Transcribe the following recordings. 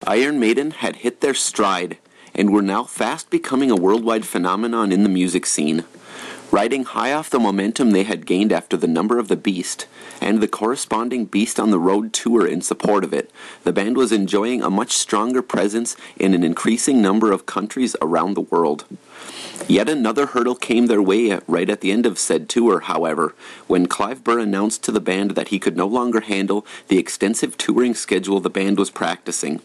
Iron Maiden had hit their stride, and were now fast becoming a worldwide phenomenon in the music scene. Riding high off the momentum they had gained after The Number of the Beast, and the corresponding Beast on the Road tour in support of it, the band was enjoying a much stronger presence in an increasing number of countries around the world. Yet another hurdle came their way right at the end of said tour, however, when Clive Burr announced to the band that he could no longer handle the extensive touring schedule the band was practicing.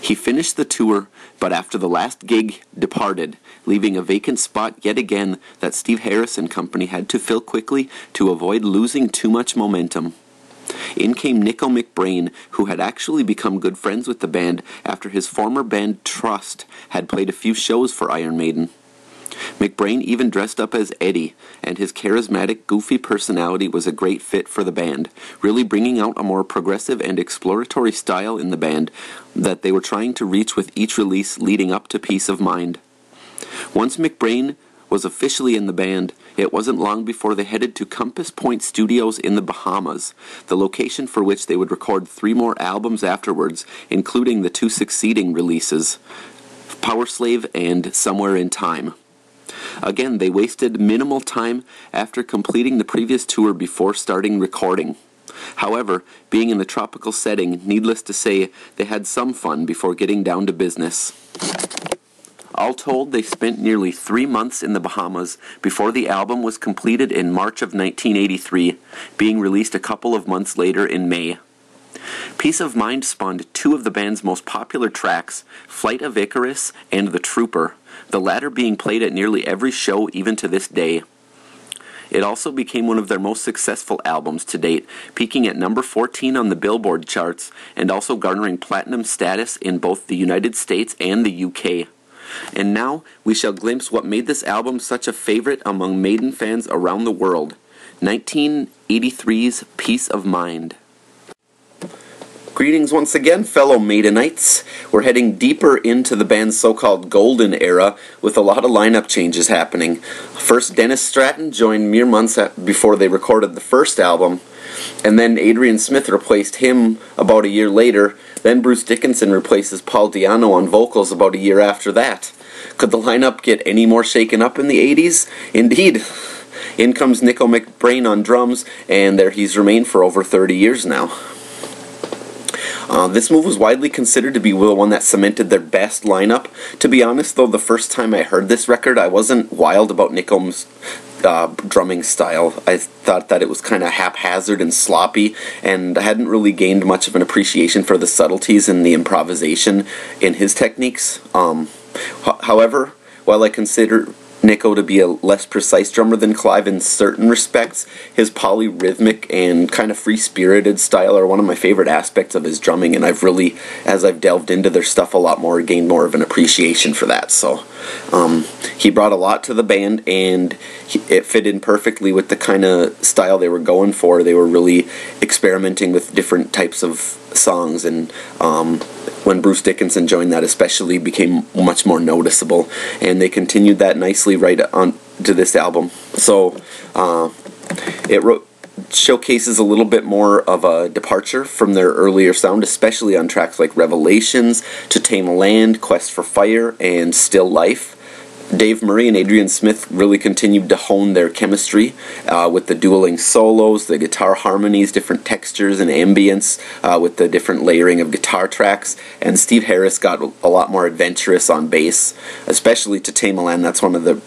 He finished the tour, but after the last gig, departed, leaving a vacant spot yet again that Steve Harris and company had to fill quickly to avoid losing too much momentum. In came Nicko McBrain, who had actually become good friends with the band after his former band Trust had played a few shows for Iron Maiden. McBrain even dressed up as Eddie, and his charismatic, goofy personality was a great fit for the band, really bringing out a more progressive and exploratory style in the band that they were trying to reach with each release leading up to Peace of Mind. Once McBrain was officially in the band, it wasn't long before they headed to Compass Point Studios in the Bahamas, the location for which they would record 3 more albums afterwards, including the 2 succeeding releases, Power Slave and Somewhere in Time. Again, they wasted minimal time after completing the previous tour before starting recording. However, being in the tropical setting, needless to say, they had some fun before getting down to business. All told, they spent nearly 3 months in the Bahamas before the album was completed in March of 1983, being released a couple of months later in May. Peace of Mind spawned 2 of the band's most popular tracks, Flight of Icarus and The Trooper, the latter being played at nearly every show even to this day. It also became one of their most successful albums to date, peaking at number 14 on the Billboard charts and also garnering platinum status in both the United States and the UK. And now we shall glimpse what made this album such a favorite among Maiden fans around the world, 1983's Peace of Mind. Greetings once again, fellow Maidenites. We're heading deeper into the band's so-called golden era with a lot of lineup changes happening. First, Dennis Stratton joined mere months before they recorded the first album, and then Adrian Smith replaced him about a year later. Then Bruce Dickinson replaces Paul Di'Anno on vocals about a year after that. Could the lineup get any more shaken up in the 80s? Indeed. In comes Nicko McBrain on drums, and there he's remained for over 30 years now. This move was widely considered to be the one that cemented their best lineup. To be honest, though, the first time I heard this record, I wasn't wild about Nicko's drumming style. I thought that it was kind of haphazard and sloppy, and I hadn't really gained much of an appreciation for the subtleties and the improvisation in his techniques. However, while I consider Nicko to be a less precise drummer than Clive in certain respects, his polyrhythmic and kind of free-spirited style are one of my favorite aspects of his drumming, and I've really, as I've delved into their stuff a lot more, gained more of an appreciation for that. So he brought a lot to the band, and it fit in perfectly with the kind of style they were going for. They were really experimenting with different types of songs, and when Bruce Dickinson joined, that especially became much more noticeable, and they continued that nicely right on to this album. So it showcases a little bit more of a departure from their earlier sound, especially on tracks like Revelations, To Tame a Land, Quest for Fire, and Still Life. Dave Murray and Adrian Smith really continued to hone their chemistry with the dueling solos, the guitar harmonies, different textures and ambience with the different layering of guitar tracks, and Steve Harris got a lot more adventurous on bass, especially To Tame a Land. That's one of the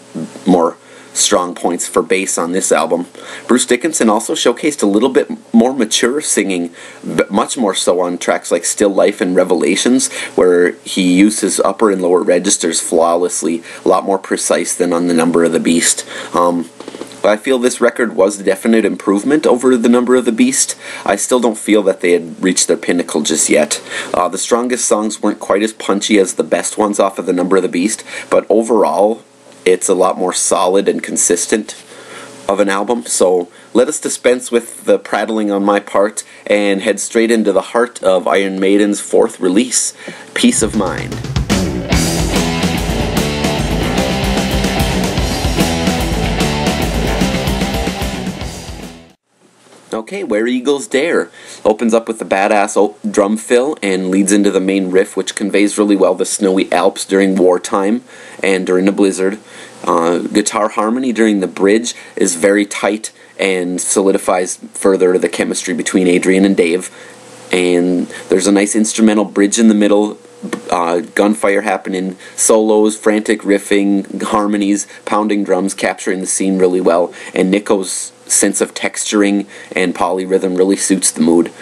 more strong points for bass on this album. Bruce Dickinson also showcased a little bit more mature singing, but much more so on tracks like Still Life and Revelations, where he used his upper and lower registers flawlessly, a lot more precise than on The Number of the Beast. I feel this record was a definite improvement over The Number of the Beast. I still don't feel that they had reached their pinnacle just yet. The strongest songs weren't quite as punchy as the best ones off of The Number of the Beast, but overall, it's a lot more solid and consistent of an album. So let us dispense with the prattling on my part and head straight into the heart of Iron Maiden's 4th release, Peace of Mind. Okay, Where Eagles Dare opens up with a badass drum fill and leads into the main riff, which conveys really well the snowy Alps during wartime and during a blizzard. Guitar harmony during the bridge is very tight and solidifies further the chemistry between Adrian and Dave. And there's a nice instrumental bridge in the middle, gunfire happening, solos, frantic riffing, harmonies, pounding drums, capturing the scene really well, and Nicko's sense of texturing and polyrhythm really suits the mood.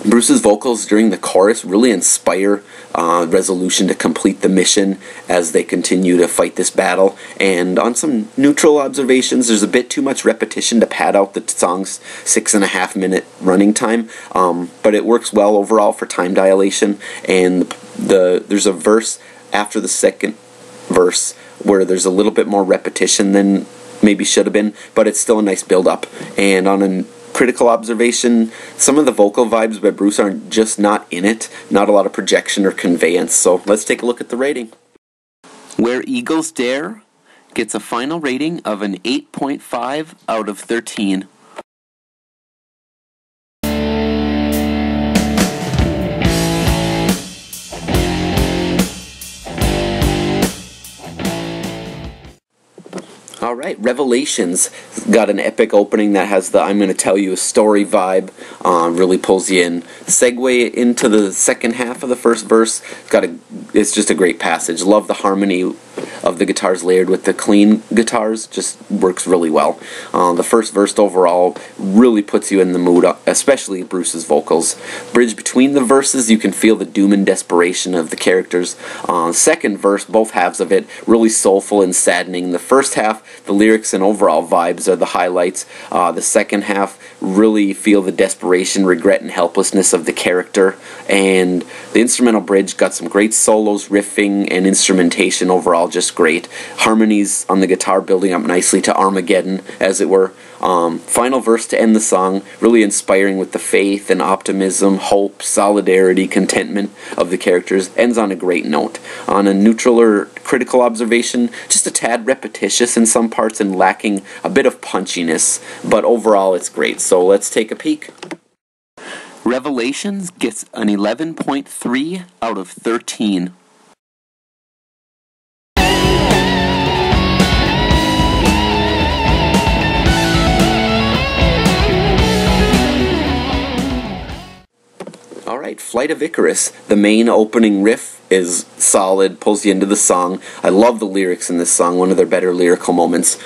Bruce's vocals during the chorus really inspire resolution to complete the mission as they continue to fight this battle. And on some neutral observations, there's a bit too much repetition to pad out the song's 6.5 minute running time, but it works well overall for time dilation. And there's a verse after the second verse where there's a little bit more repetition than maybe should have been, but it's still a nice build up. And on a critical observation, some of the vocal vibes by Bruce are just not in it, not a lot of projection or conveyance. So let's take a look at the rating. Where Eagles Dare gets a final rating of an 8.5 out of 13. Alright, Revelations got an epic opening that has the I'm Gonna Tell You a Story vibe, really pulls you in. Segue into the second half of the first verse, it's just a great passage. Love the harmony of the guitars layered with the clean guitars, just works really well. The first verse overall really puts you in the mood, especially Bruce's vocals. Bridge between the verses, you can feel the doom and desperation of the characters. Second verse, both halves of it, really soulful and saddening. The first half, the lyrics and overall vibes are the highlights. The second half, really feel the desperation, regret, and helplessness of the character. And the instrumental bridge got some great solos, riffing, and instrumentation overall, just great. Harmonies on the guitar building up nicely to Armageddon, as it were. Final verse to end the song, really inspiring with the faith and optimism, hope, solidarity, contentment of the characters. Ends on a great note. On a neutral or critical observation, just a tad repetitious in some parts and lacking a bit of punchiness, but overall it's great. So let's take a peek. Revelations gets an 11.3 out of 13. Alright, Flight of Icarus. The main opening riff is solid, pulls you into the song. I love the lyrics in this song, one of their better lyrical moments.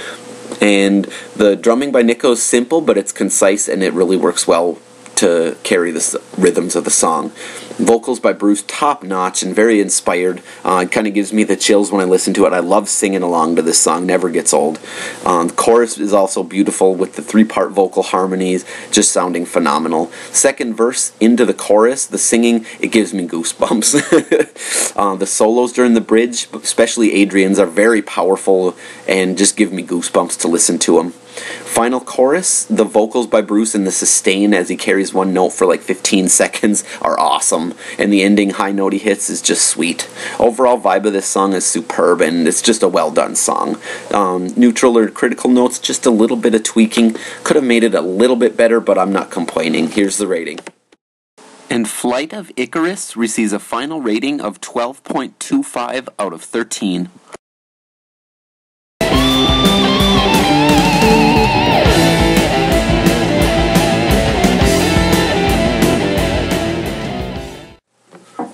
And the drumming by Nicko is simple, but it's concise and it really works well to carry the rhythms of the song. Vocals by Bruce, top notch and very inspired. It kind of gives me the chills when I listen to it. I love singing along to this song, never gets old. The chorus is also beautiful with the 3-part vocal harmonies just sounding phenomenal. Second verse into the chorus, the singing, it gives me goosebumps. The solos during the bridge, especially Adrian's, are very powerful and just give me goosebumps to listen to them. Final chorus, the vocals by Bruce in the sustain as he carries one note for like 15 seconds are awesome, and the ending high note he hits is just sweet. Overall vibe of this song is superb, and it's just a well done song. Neutral or critical notes, just a little bit of tweaking. Could have made it a little bit better, but I'm not complaining. Here's the rating. And Flight of Icarus receives a final rating of 12.25 out of 13.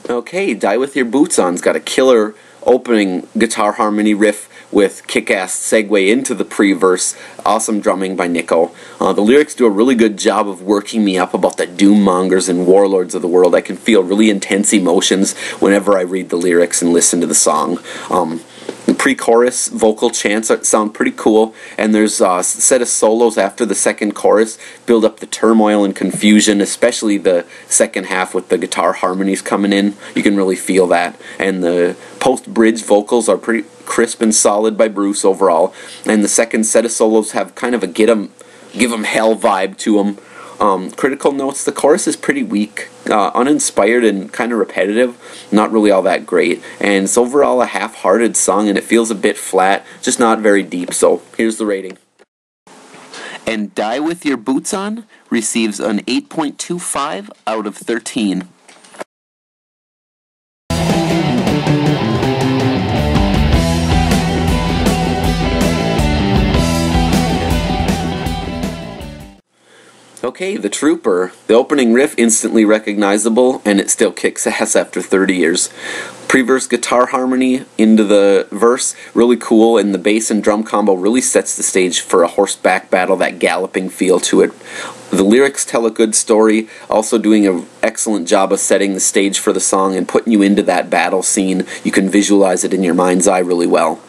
Okay, Die With Your Boots On's got a killer opening guitar harmony riff with kick-ass segue into the pre-verse. Awesome drumming by Nicko. The lyrics do a really good job of working me up about the doom mongers and warlords of the world. I can feel really intense emotions whenever I read the lyrics and listen to the song. The pre-chorus vocal chants sound pretty cool, and there's a set of solos after the second chorus build up the turmoil and confusion, especially the second half with the guitar harmonies coming in. You can really feel that. And the post-bridge vocals are pretty crisp and solid by Bruce overall, and the second set of solos have kind of a give 'em hell vibe to them. Critical notes, the chorus is pretty weak, uninspired and kind of repetitive, not really all that great, and it's overall a half-hearted song and it feels a bit flat, just not very deep, so here's the rating. and Die With Your Boots On receives an 8.25 out of 13. Okay, The Trooper. The opening riff instantly recognizable, and it still kicks ass after 30 years. Pre-verse guitar harmony into the verse, really cool, and the bass and drum combo really sets the stage for a horseback battle, that galloping feel to it. The lyrics tell a good story, also doing an excellent job of setting the stage for the song and putting you into that battle scene. You can visualize it in your mind's eye really well.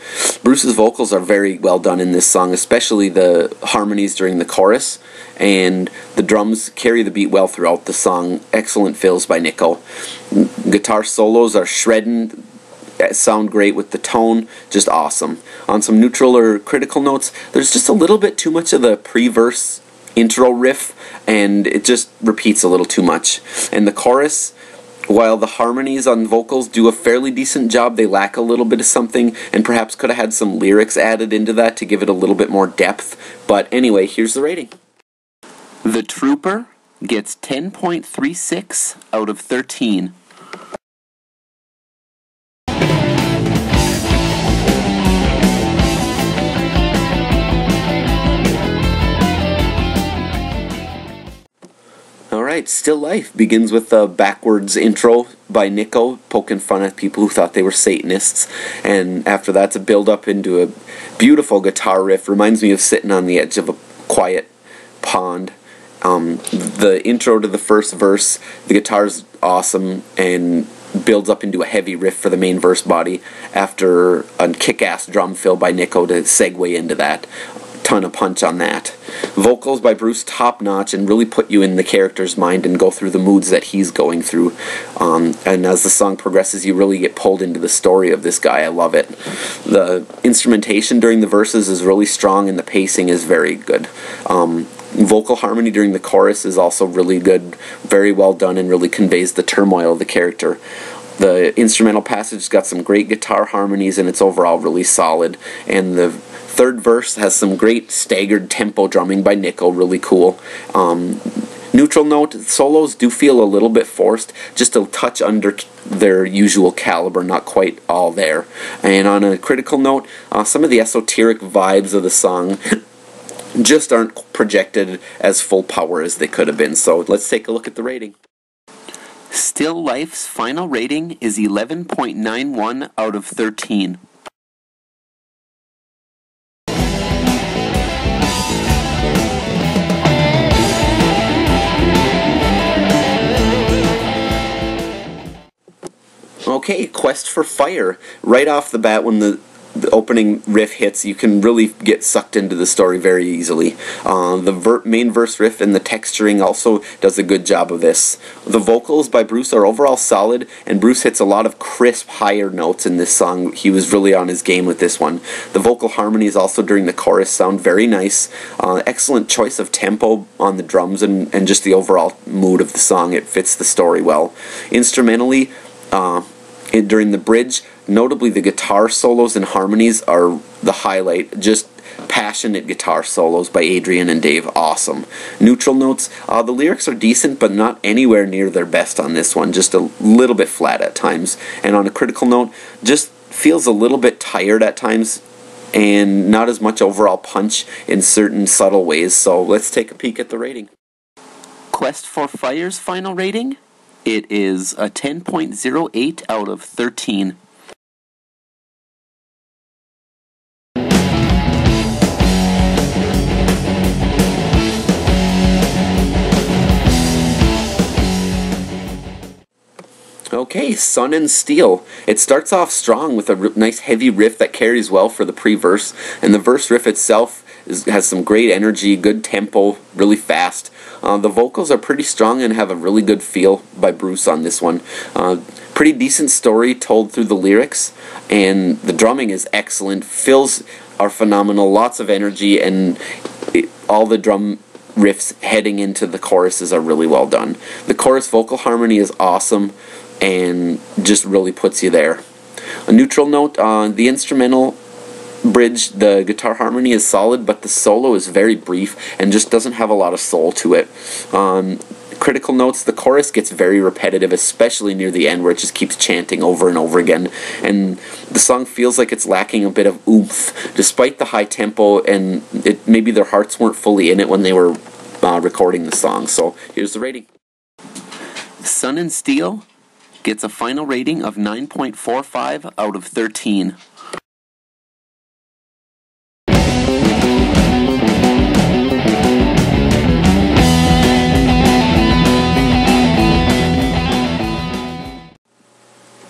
Bruce's vocals are very well done in this song, especially the harmonies during the chorus, and the drums carry the beat well throughout the song. Excellent fills by Nicko. Guitar solos are shredding, sound great with the tone, just awesome. On some neutral or critical notes, there's just a little bit too much of the pre-verse intro riff, and it just repeats a little too much. And the chorus, while the harmonies on vocals do a fairly decent job, they lack a little bit of something, and perhaps could have had some lyrics added into that to give it a little bit more depth. But anyway, here's the rating. The Trooper gets 10.36 out of 13. Alright, Still Life begins with a backwards intro by Nicko, poking fun at people who thought they were Satanists, and after that, to build up into a beautiful guitar riff. Reminds me of sitting on the edge of a quiet pond. The intro to the first verse, the guitar's awesome and builds up into a heavy riff for the main verse body after a kick-ass drum fill by Nicko to segue into that. Ton of punch on that. Vocals by Bruce, top notch, and really put you in the character's mind and go through the moods that he's going through. And as the song progresses, you really get pulled into the story of this guy. I love it. The instrumentation during the verses is really strong, and the pacing is very good. Vocal harmony during the chorus is also really good, very well done, and really conveys the turmoil of the character. The instrumental passage got some great guitar harmonies, and it's overall really solid. And the third verse has some great staggered tempo drumming by Nicko, really cool. Neutral note, solos do feel a little bit forced, just a touch under their usual caliber, not quite all there. And on a critical note, some of the esoteric vibes of the song just aren't projected as full power as they could have been. So let's take a look at the rating. Still Life's final rating is 11.91 out of 13. Okay, Quest for Fire. Right off the bat, when the opening riff hits, you can really get sucked into the story very easily. The main verse riff and the texturing also does a good job of this. The vocals by Bruce are overall solid, and Bruce hits a lot of crisp, higher notes in this song. He was really on his game with this one. The vocal harmonies also during the chorus sound very nice. Excellent choice of tempo on the drums and just the overall mood of the song. It fits the story well. Instrumentally, during the bridge, notably the guitar solos and harmonies are the highlight. Just passionate guitar solos by Adrian and Dave, awesome. Neutral notes, the lyrics are decent but not anywhere near their best on this one, just a little bit flat at times. And on a critical note, just feels a little bit tired at times and not as much overall punch in certain subtle ways. So let's take a peek at the rating. Quest for Fire's final rating? It is a 10.08 out of 13. Okay, Sun and Steel. It starts off strong with a nice heavy riff that carries well for the pre-verse, and the verse riff itself has some great energy, good tempo, really fast. The vocals are pretty strong and have a really good feel by Bruce on this one. Pretty decent story told through the lyrics, and the drumming is excellent. Fills are phenomenal, lots of energy, and all the drum riffs heading into the choruses are really well done. The chorus vocal harmony is awesome and just really puts you there. A neutral note, the instrumental bridge, the guitar harmony is solid, but the solo is very brief and just doesn't have a lot of soul to it. Critical notes, the chorus gets very repetitive, especially near the end where it just keeps chanting over and over again, and the song feels like it's lacking a bit of oomph, despite the high tempo, and maybe their hearts weren't fully in it when they were recording the song. So here's the rating. Sun and Steel gets a final rating of 9.45 out of 13.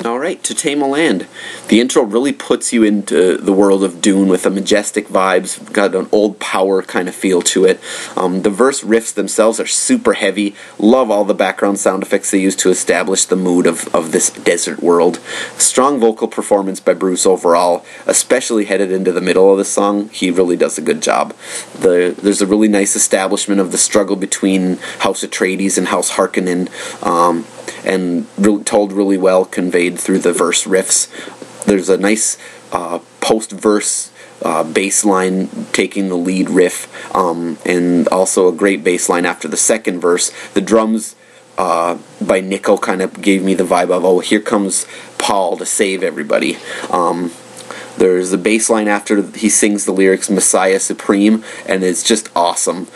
Alright, To Tame a Land. The intro really puts you into the world of Dune with a majestic vibes, got an old power kind of feel to it. The verse riffs themselves are super heavy. Love all the background sound effects they use to establish the mood of this desert world. Strong vocal performance by Bruce overall, especially headed into the middle of the song. He really does a good job. There's a really nice establishment of the struggle between House Atreides and House Harkonnen, and told really well, conveyed through the verse riffs. There's a nice post-verse bass line taking the lead riff, and also a great bass line after the second verse. The drums by Nicko kind of gave me the vibe of, oh, here comes Paul to save everybody. There's a bass line after he sings the lyrics Messiah Supreme, and it's just awesome.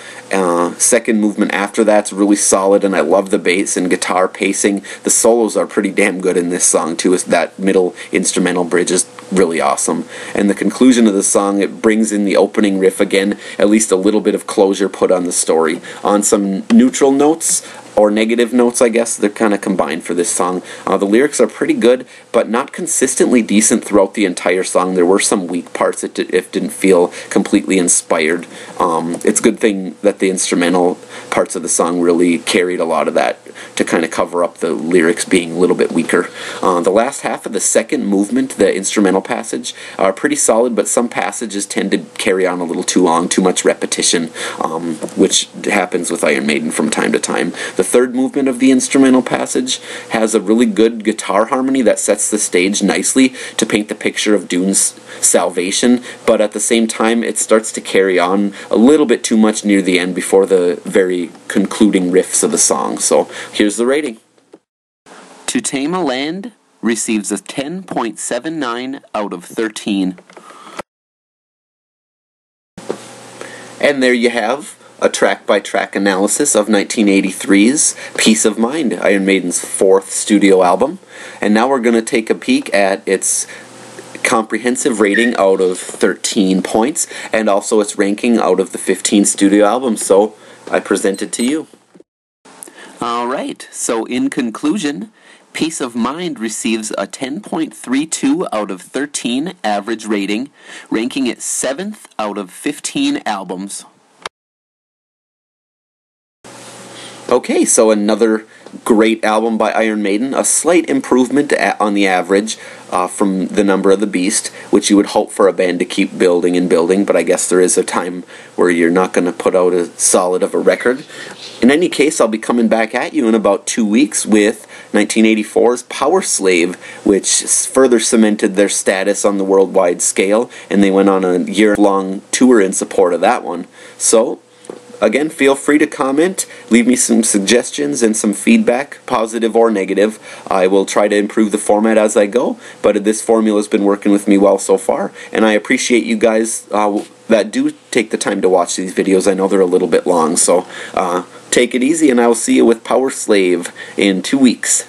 Second movement after that's really solid, and I love the bass and guitar pacing. The solos are pretty damn good in this song too. That middle instrumental bridge is really awesome. And the conclusion of the song, it brings in the opening riff again, at least a little bit of closure put on the story. On some neutral notes, or negative notes, I guess, they're kind of combined for this song. The lyrics are pretty good, but not consistently decent throughout the entire song. There were some weak parts that it didn't feel completely inspired. It's a good thing that the instrumental parts of the song really carried a lot of that to kind of cover up the lyrics being a little bit weaker. The last half of the second movement, the instrumental passage, are pretty solid, but some passages tend to carry on a little too long, too much repetition, which happens with Iron Maiden from time to time. The third movement of the instrumental passage has a really good guitar harmony that sets the stage nicely to paint the picture of Dune's salvation, but at the same time it starts to carry on a little bit too much near the end before the very concluding riffs of the song. So here's the rating. To Tame a Land receives a 10.79 out of 13. And there you have a track-by-track analysis of 1983's Peace of Mind, Iron Maiden's fourth studio album. And now we're going to take a peek at its comprehensive rating out of 13 points, and also its ranking out of the 15 studio albums. So I present it to you. Alright, so in conclusion, Peace of Mind receives a 10.32 out of 13 average rating, ranking it 7th out of 15 albums. Okay, so another great album by Iron Maiden, a slight improvement on the average from The Number of the Beast, which you would hope for a band to keep building and building, but I guess there is a time where you're not going to put out as solid of a record. In any case, I'll be coming back at you in about 2 weeks with 1984's Power Slave, which further cemented their status on the worldwide scale, and they went on a year-long tour in support of that one. So, again, feel free to comment, leave me some suggestions and some feedback, positive or negative. I will try to improve the format as I go, but this formula has been working with me well so far, and I appreciate you guys that do take the time to watch these videos. I know they're a little bit long, so take it easy, and I will see you with Power Slave in 2 weeks.